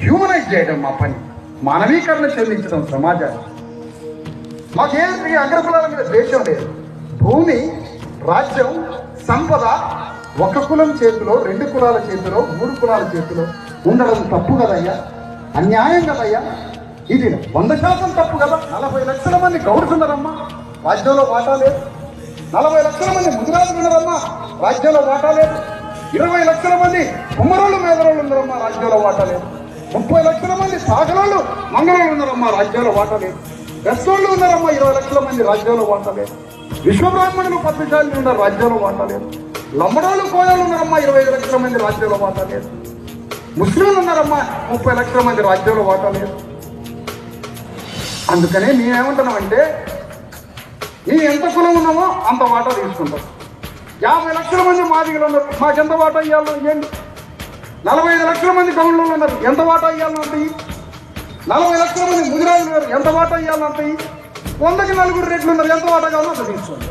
Humanise చేయడం మా పని, మానవీకరణ చెందించడం సమాజాన్ని. మాకేంటి అగ్రకులాల మీద ద్వేషం లేదు. భూమి, రాజ్యం, సంపద ఒక కులం చేతిలో, 2 కులాల చేతిలో, 3 కులాల చేతిలో ఉండడం తప్పు కదయ్యా, అన్యాయం కదయ్యా. ఇది 100% తప్పు కదా. 40 లక్షల మంది గౌడ్స్ ఉన్నారమ్మా, రాజ్యంలో వాటా లేదు. 40 లక్షల మంది ముదిరాజులు ఉన్నారమ్మా, రాజ్యంలో వాటా లేదు. 20 లక్షల మంది కుమ్మరోళ్ళు, మేదరోళ్ళు ఉన్నారమ్మా, రాజ్యంలో వాటా లేదు. 30 లక్షల మంది సాగరోళ్ళు, మంగళోళ్ళు ఉన్నారమ్మా, రాజ్యంలో వాటా లేదు. గస్సోళ్ళు ఉన్నారమ్మా, 20 లక్షల మంది, రాజ్యంలో వాటా లేదు. విశ్వబ్రాహ్మణులు, పద్మశాలి ఉన్నారు, రాజ్యంలో వాటా లేదు. లంబడోళ్ళు, కోయలు ఉన్నారమ్మా, 25 లక్షల మంది, రాజ్యంలో వాటా లేదు. ముస్లింలు ఉన్నారమ్మా, 30 లక్షల మంది, రాజ్యంలో వాటా లేదు. అందుకనే మేమేమంటున్నామంటే, మేము ఎంత కులం ఉన్నామో అంత వాటా తీసుకుంటాం. 50 లక్షల మంది మాదిగలు ఉన్నారు, మాకెంత వాటా ఇవ్వాలో ఇవ్వండి. 45 లక్షల మంది గౌండ్లు ఉన్నారు, ఎంత వాటా ఇవ్వాలో అంత 40 లక్షల మంది ముదిరాజులు ఉన్నారు, ఎంత వాటా ఇవ్వాలో అంత 100కి 4 రెట్లు ఉన్నారు, ఎంత వాటా కావాలో అంత తీసుకోండి.